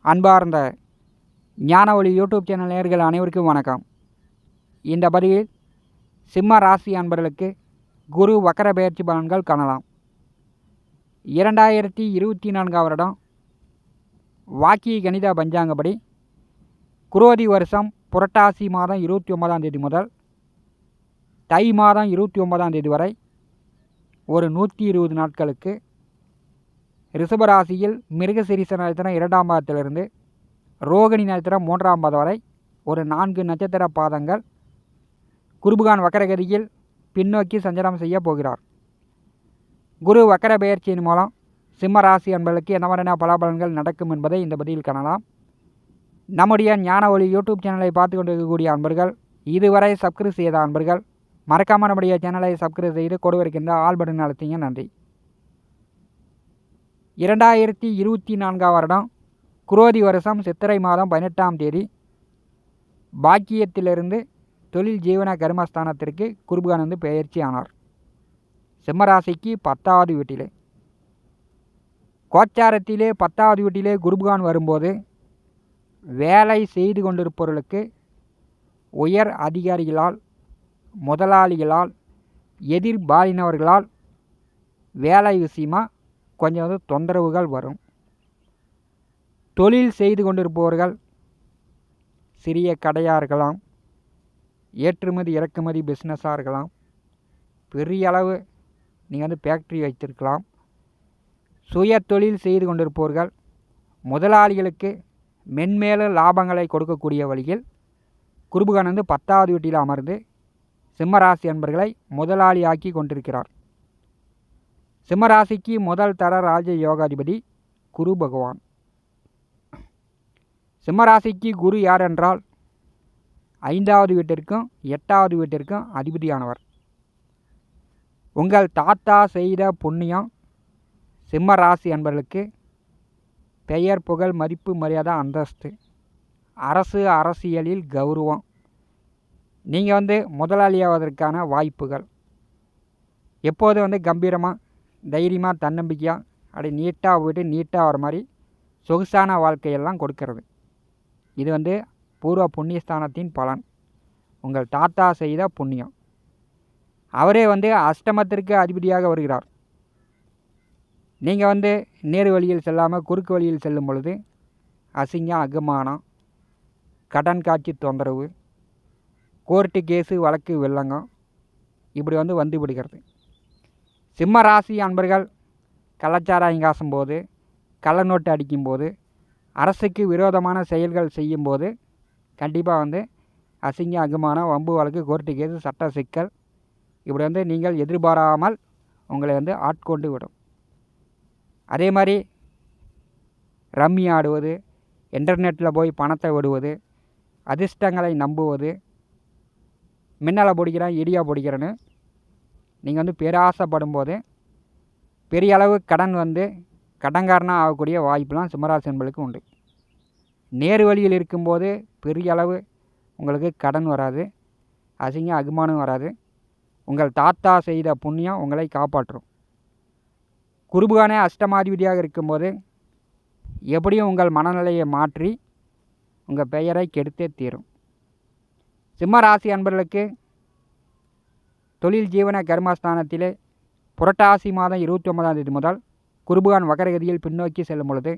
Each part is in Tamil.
அன்பார்ந்த ஞான ஒளி யூடியூப் சேனல் நேயர்கள் அனைவருக்கும் வணக்கம். இந்த பதிவில் சிம்ம ராசி அன்பர்களுக்கு குரு வக்கர பெயர்ச்சி பலன்கள் காணலாம். 2024 வருடம் வாக்கிய கணித பஞ்சாங்கப்படி குரோதி வருஷம் புரட்டாசி மாதம் 29ஆம் தேதி முதல் தை மாதம் 29ஆம் தேதி வரை ஒரு 120 நாட்களுக்கு ரிஷபராசியில் மிருகசீரிஷ நட்சத்திரம் 2ஆம் பாதத்திலிருந்து ரோகிணி நட்சத்திரம் 3ஆம் பாதம் வரை ஒரு 4 நட்சத்திர பாதங்கள் குருபகான் வக்கரகதியில் பின்னோக்கி சஞ்சாரம் செய்ய போகிறார். குரு வக்கர பெயர்ச்சியின் மூலம் சிம்ம ராசி அன்பர்களுக்கு என்ன மாதிரியான பலாபலன்கள் நடக்கும் என்பதை இந்த பதிவில் காணலாம். நம்முடைய ஞான ஒளி யூடியூப் சேனலை பார்த்து கொண்டிருக்கக்கூடிய அன்பர்கள், இதுவரை சப்ஸ்கிரைப் செய்த அன்பர்கள் மறக்காமல் நம்முடைய சேனலை சப்ஸ்கிரைப் செய்து கொடுவிருக்கின்ற ஆல் பட்டன் அழுத்திங்க. நன்றி. 2024 வருடம் குரோதி வருஷம் சித்திரை மாதம் 18ஆம் தேதி பாக்கியத்திலிருந்து தொழில் ஜீவன கர்மஸ்தானத்திற்கு குருபகான் பெயர்ச்சி ஆனார். சிம்மராசிக்கு 10வது வீட்டிலே கோச்சாரத்திலே 10வது வீட்டிலே குருபகான் வரும்போது வேலை செய்து கொண்டிருப்பவர்களுக்கு உயர் அதிகாரிகளால், முதலாளிகளால், எதிர்பாலினவர்களால் வேலை விஷயமா கொஞ்சம் தொந்தரவுகள் வரும். தொழில் செய்து கொண்டிருப்பவர்கள் சிறிய கடையாக இருக்கலாம், ஏற்றுமதி இறக்குமதி பிஸ்னஸாக இருக்கலாம், பெரிய அளவு நீங்கள் ஃபேக்ட்ரி வைத்திருக்கலாம். சுய தொழில் செய்து கொண்டிருப்பவர்கள் முதலாளிகளுக்கு மென்மேலும் லாபங்களை கொடுக்கக்கூடிய வழியில் குருபகான் 10வது வீட்டில் அமர்ந்து சிம்மராசி அன்பர்களை முதலாளியாக்கி கொண்டிருக்கிறார். சிம்மராசிக்கு முதல் தர ராஜ யோகாதிபதி குரு பகவான். சிம்மராசிக்கு குரு யார் என்றால் 5வது வீட்டிற்கும் 8வது வீட்டிற்கும் அதிபதியானவர். உங்கள் தாத்தா செய்த புண்ணியம் சிம்ம ராசி அன்பர்களுக்கு பெயர், புகழ், மதிப்பு, மரியாதை, அந்தஸ்து, அரசியலில் கௌரவம், நீங்கள் முதலாளியாவதற்கான வாய்ப்புகள், எப்போது கம்பீரமாக தைரியமாக தன்னம்பிக்கையாக அப்படி நீட்டாக போய்ட்டு நீட்டாக வர மாதிரி சொகுசான வாழ்க்கையெல்லாம் கொடுக்கறது. இது பூர்வ புண்ணியஸ்தானத்தின் பலன். உங்கள் தாத்தா செய்த புண்ணியம். அவரே அஷ்டமத்திற்கு அதிபதியாக வருகிறார். நீங்கள் நேரு வழியில் செல்லாமல் குறுக்கு வழியில் செல்லும் பொழுது அசிங்கம், அகமானம், கடன் காட்சி தொந்தரவு, கோர்ட்டு கேஸு வழக்கு வில்லங்கம் இப்படி வந்து விடுகிறது. சிம்ம ராசி அன்பர்கள் கள்ளச்சாராயம் காசும்போது, கள்ள நோட்டு அடிக்கும்போது, அரசுக்கு விரோதமான செயல்கள் செய்யும்போது கண்டிப்பாக அசிங்க, அகமானம், வம்பு வழக்கு, கோர்ட்டு கேஸு, சட்ட சிக்கல் இப்படி நீங்கள் எதிர்பாராமல் உங்களை ஆட்கொண்டு விடும். அதே மாதிரி ரம்மி ஆடுவது, இன்டர்நெட்டில் போய் பணத்தை விடுவது, அதிர்ஷ்டங்களை நம்புவது, மின்னலை பிடிக்கிறேன் இடியா பிடிக்கிறேன்னு நீங்கள் பேராசைப்படும் போது பெரிய அளவு கடன் கடன்காரனாக ஆகக்கூடிய வாய்ப்புலாம் சிம்மராசி என்பதுக்கு உண்டு. நேரு வழியில் இருக்கும்போது பெரிய அளவு உங்களுக்கு கடன் வராது, அசிங்க அகுமானம் வராது. உங்கள் தாத்தா செய்த புண்ணியம் உங்களை காப்பாற்றும். குருபகானே அஷ்டமாதிபதியாக இருக்கும்போது எப்படியும் உங்கள் மனநிலையை மாற்றி உங்கள் பெயரை கெடுத்தே தீரும். சிம்ம ராசி அன்பர்களுக்கு தொழில் ஜீவன கர்மஸ்தானத்திலே புரட்டாசி மாதம் 29ஆம் தேதி முதல் குருபகான் வக்கரகதியில் பின்னோக்கி செல்லும் பொழுது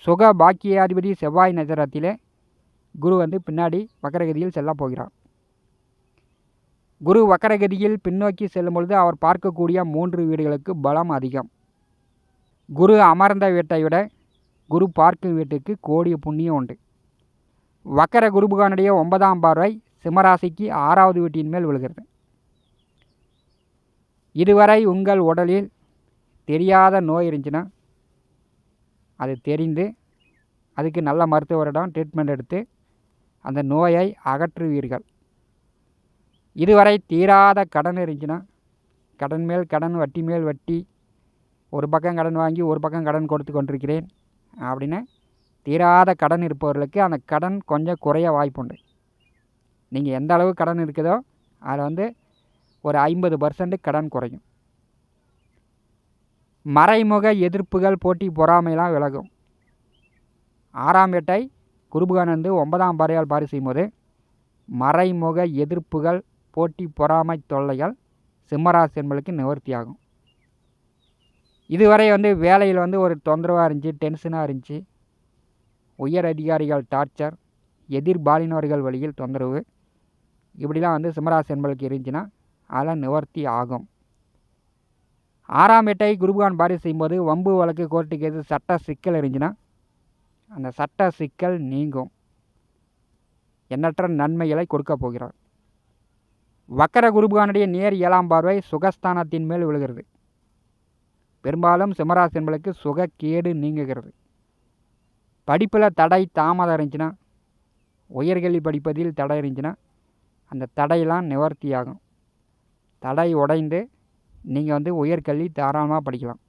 சுக பாக்கியாதிபதி செவ்வாய் நட்சத்திரத்திலே குரு பின்னாடி வக்கரகதியில் செல்ல போகிறார். குரு வக்கரகதியில் பின்னோக்கி செல்லும் பொழுது அவர் பார்க்கக்கூடிய 3 வீடுகளுக்கு பலம் அதிகம். குரு அமர்ந்த வீட்டை விட குரு பார்க்கும் வீட்டுக்கு கோடிய புண்ணியம் உண்டு. வக்கர குருபகானுடைய 9ஆம் பார்வை சிம்மராசிக்கு 6வது வீட்டின் மேல் விழுகிறது. இதுவரை உங்கள் உடலில் தெரியாத நோய் இருந்துச்சுன்னா அது தெரிந்து அதுக்கு நல்ல மருத்துவரிடம் ட்ரீட்மெண்ட் எடுத்து அந்த நோயை அகற்றுவீர்கள். இதுவரை தீராத கடன் இருந்துச்சுன்னா கடன் மேல் கடன், வட்டி மேல் வட்டி, ஒரு பக்கம் கடன் வாங்கி ஒரு பக்கம் கடன் கொடுத்து கொண்டிருக்கிறேன் அப்படின்னு தீராத கடன் இருப்பவர்களுக்கு அந்த கடன் கொஞ்சம் குறைய வாய்ப்புண்டு. நீங்கள் எந்த அளவு கடன் இருக்குதோ அதில் ஒரு 50% கடன் குறையும். மறைமுக எதிர்ப்புகள், போட்டி பொறாமைலாம் விலகும். 6ஆம் வீட்டை குருபகான் வந்து 9ஆம் பார்வையால் பார்வை செய்யும்போது மறைமுக எதிர்ப்புகள், போட்டி பொறாமை தொல்லைகள் சிம்மராசி என்பதற்கு நிவர்த்தி ஆகும். இதுவரை வந்து வேலையில் வந்து ஒரு தொந்தரவாக இருந்துச்சு, டென்ஷனாக இருந்துச்சு, உயர் அதிகாரிகள் டார்ச்சர், எதிர்பாலினர்கள் வழியில் தொந்தரவு, இப்படிலாம் வந்து சிம்மராசி என்பதற்கு இருந்துச்சுன்னா அதெல்லாம் நிவர்த்தி ஆகும். 6ஆம் வீட்டை குருபகான் பார்வை செய்யும்போது வம்பு வழக்கு, கோர்ட்டு கேஸு, சட்ட சிக்கல் இருந்துச்சுன்னா அந்த சட்ட சிக்கல் நீங்கும். எண்ணற்ற நன்மைகளை கொடுக்க போகிறார். வக்கர குருபகானுடைய நேர் 7ஆம் பார்வை சுகஸ்தானத்தின் மேல் விழுகிறது. பெரும்பாலும் சிம்மராசி என்பதற்கு சுகக்கேடு நீங்குகிறது. படிப்பில் தடை தாமதம் இருந்துச்சுன்னா, உயர்கல்வி படிப்பதில் தடை இருந்துச்சுன்னா அந்த தடையெல்லாம் நிவர்த்தி ஆகும். தடை உடைந்து நீங்கள் வந்து உயர்கல்வி தாராளமாக படிக்கலாம்.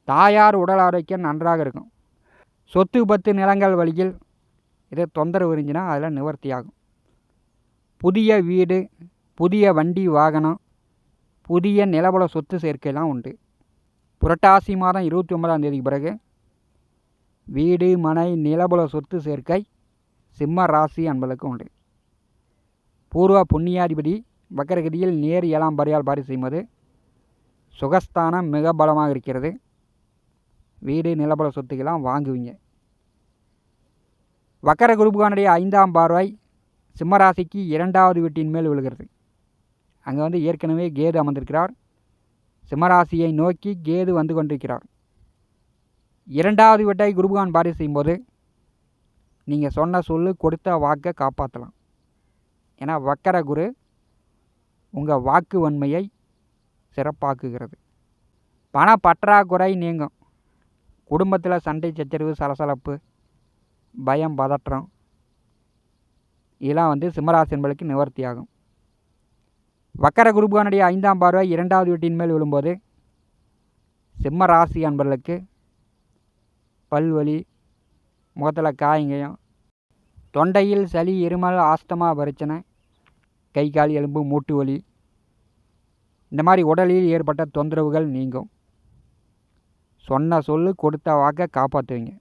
தாயார் உடல் ஆரோக்கியம் நன்றாக இருக்கும். சொத்து பத்து நிலங்கள் வழியில் ஏதோ தொந்தரவு இருந்துச்சுன்னா அதில் நிவர்த்தி ஆகும். புதிய வீடு, புதிய வண்டி வாகனம், புதிய நிலபுல சொத்து சேர்க்கைலாம் உண்டு. புரட்டாசி மாதம் 29ஆம் தேதிக்கு பிறகு வீடு, மனை, நிலபுல சொத்து சேர்க்கை சிம்ம ராசி அன்பர்களுக்கு உண்டு. பூர்வ புண்ணியாதிபதி வக்கரகதியில் நேர் 7ஆம் பார்வையால் பார்வை செய்யும்போது சுகஸ்தானம் மிக பலமாக இருக்கிறது. வீடு, நிலபுல சொத்துக்கெல்லாம் வாங்குவீங்க. வக்கர குருபகானுடைய 5ஆம் பார்வை சிம்மராசிக்கு 2வது வீட்டின் மேல் விழுகிறது. அங்கே வந்து ஏற்கனவே கேது அமர்ந்திருக்கிறார். சிம்மராசியை நோக்கி கேது வந்து கொண்டிருக்கிறார். 2வது வீட்டை குருபகான் பார்வை செய்யும்போது நீங்கள் சொன்ன சொல்லு, கொடுத்த வாக்கை காப்பாற்றலாம். ஏன்னா வக்கர குரு உங்கள் வாக்கு வன்மையை சிறப்பாக்குகிறது. பண பற்றாக்குறை நீங்கும். குடும்பத்தில் சண்டை சச்சரவு, சலசலப்பு, பயம், பதற்றம் இதெல்லாம் வந்து சிம்மராசி என்பதற்கு நிவர்த்தி ஆகும். வக்கர குருபகானுடைய 5ஆம் பார்வை 2வது வீட்டின் மேல் விழும்போது சிம்ம ராசி அன்பர்களுக்கு பல்வலி, முகத்தில் காயங்காயம், தொண்டையில் சளி, இருமல், ஆஸ்துமா பிரச்சனை, கை கால் எலும்பு மூட்டு வலி, இந்த மாதிரி உடலில் ஏற்பட்ட தொந்தரவுகள் நீங்கும். சொன்ன சொல்லு, கொடுத்த வாக்கை காப்பாற்றுவீங்க.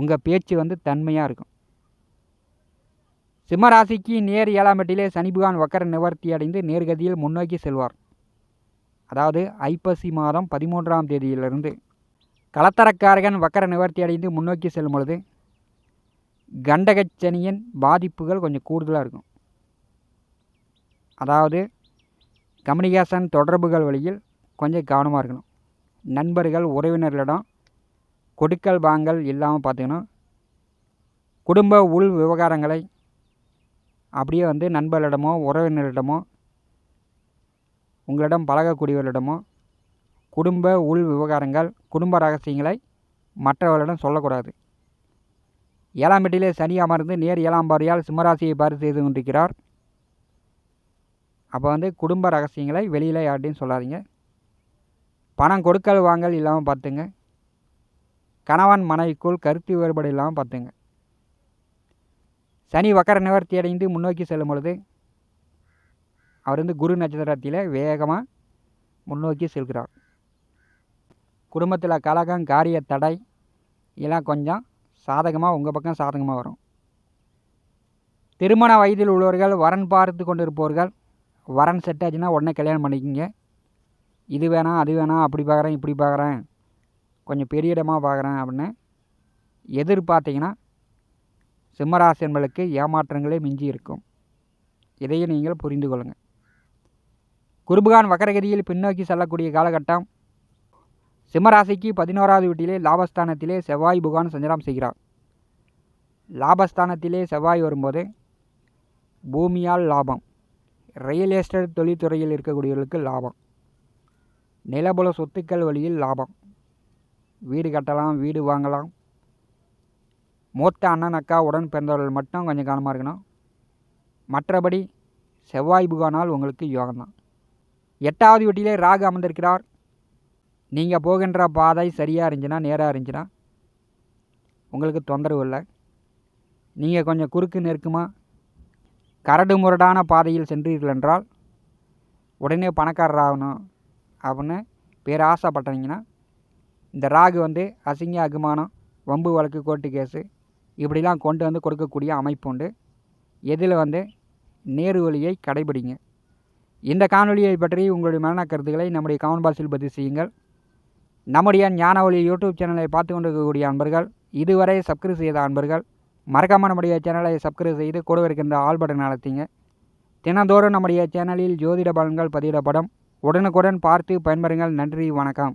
உங்கள் பேச்சு வந்து தன்மையாக இருக்கும். சிம்மராசிக்கு நேர் 7ஆம் வீட்டிலே சனி பகவான் வக்கர நிவர்த்தி அடைந்து நேர்கதியில் முன்னோக்கி செல்வார். அதாவது ஐப்பசி மாதம் 13ஆம் தேதியிலிருந்து களத்தரக்காரகன் வக்கர நிவர்த்தி அடைந்து முன்னோக்கி செல்லும் பொழுது கண்டகச்சனியின் பாதிப்புகள் கொஞ்சம் கூடுதலாக இருக்கும். அதாவது கம்யூனிகேஷன் தொடர்புகள் வழியில் கொஞ்சம் கவனமாக இருக்கணும். நண்பர்கள், உறவினர்களிடம் கொடுக்கல் வாங்கல் இல்லாமல் பார்த்துக்கணும். குடும்ப உள் விவகாரங்களை அப்படியே வந்து நண்பர்களிடமோ, உறவினரிடமோ, உங்களிடம் பழகக்கூடியவர்களிடமோ குடும்ப உள் விவகாரங்கள், குடும்ப ரகசியங்களை மற்றவர்களிடம் சொல்லக்கூடாது. 7ஆம் வீட்டிலே சனி அமர்ந்து நேர் 7ஆம் பார்வையால் சிம்மராசியை பார்வை செய்து கொண்டிருக்கிறார். அப்போ வந்து குடும்ப ரகசியங்களை வெளியில் யார்ட்டையும் சொல்லாதீங்க. பணம் கொடுக்கல் வாங்கல் இல்லாமல் பார்த்துங்க. கணவன் மனைவிக்குள் கருத்து வேறுபாடு இல்லாமல் பார்த்துங்க. சனி வக்கர நிவர்த்தி அடைந்து முன்னோக்கி செல்லும் பொழுது அவர் வந்து குரு நட்சத்திரத்தில் வேகமாக முன்னோக்கி செல்கிறார். குடும்பத்தில் கலகம், காரிய தடை இதெல்லாம் கொஞ்சம் சாதகமாக உங்கள் பக்கம் சாதகமாக வரும். திருமண வயதில் உள்ளவர்கள், வரன் பார்த்து கொண்டு இருப்பவர்கள், வரன் செட் ஆச்சுன்னா உடனே கல்யாணம் பண்ணிக்கோங்க. இது வேணாம், அது வேணாம், அப்படி பார்க்குறேன், இப்படி பார்க்குறேன், கொஞ்சம் பெரிய இடமாக பார்க்குறேன் அப்படின்னு எதிர்பார்த்தீங்கன்னா சிம்மராசி என்பதற்கு ஏமாற்றங்களே மிஞ்சி இருக்கும். இதையும் நீங்கள் புரிந்து கொள்ளுங்கள். குருபகான் வக்கரகதியில் பின்னோக்கி செல்லக்கூடிய காலகட்டம். சிம்மராசிக்கு 11வது வீட்டிலே லாபஸ்தானத்திலே செவ்வாய் பகவான் சஞ்சாரம் செய்கிறார். லாபஸ்தானத்திலே செவ்வாய் வரும்போது பூமியால் லாபம், ரியல் எஸ்டேட் தொழில்துறையில் இருக்கக்கூடியவர்களுக்கு லாபம், நிலபுல சொத்துக்கள் வழியில் லாபம், வீடு கட்டலாம், வீடு வாங்கலாம். மூத்த அண்ணன், அக்கா, உடன் பிறந்தவர்கள் மட்டும் கொஞ்சம் கவனமாக இருக்கணும். மற்றபடி செவ்வாய் பகவானால் உங்களுக்கு யோகம்தான். 8வது வீட்டிலே ராகு அமர்ந்திருக்கிறார். நீங்கள் போகின்ற பாதை சரியாக இருந்துச்சுன்னா, நேராக இருந்துச்சுன்னா உங்களுக்கு தொந்தரவு இல்லை. நீங்கள் கொஞ்சம் குறுக்கு நெருக்கமாக கரடு முரடான பாதையில் சென்றீர்கள் என்றால் உடனே பணக்காரர் ஆகணும் அப்படின்னு பேராசைப்பட்டீங்கன்னா இந்த ராகு வந்து அசிங்க, அகுமானம், வம்பு வழக்கு கோர்ட்டு கேஸு இப்படிலாம் கொண்டு வந்து கொடுக்கக்கூடிய அமைப்பு உண்டு. இதில் வந்து நேரு வழியை கடைபிடிங்க. இந்த காணொலியை பற்றி உங்களுடைய மரண கருத்துக்களை நம்முடைய கமெண்ட் பாக்ஸில் பதிவு செய்யுங்கள். நம்முடைய ஞானவழி யூடியூப் சேனலை பார்த்து கொண்டிருக்கக்கூடிய அன்பர்கள், இதுவரை சப்ஸ்கிரைப் செய்த அன்பர்கள் மறக்காமல் நம்முடைய சேனலை சப்ஸ்கிரைப் செய்து கூட இருக்கின்ற ஆல் பட்டன் அழுத்துங்க. தினந்தோறும் நம்முடைய சேனலில் ஜோதிட பலன்கள் பதிவிடப்படும். உடனுக்குடன் பார்த்து பயன்பெறுங்கள். நன்றி, வணக்கம்.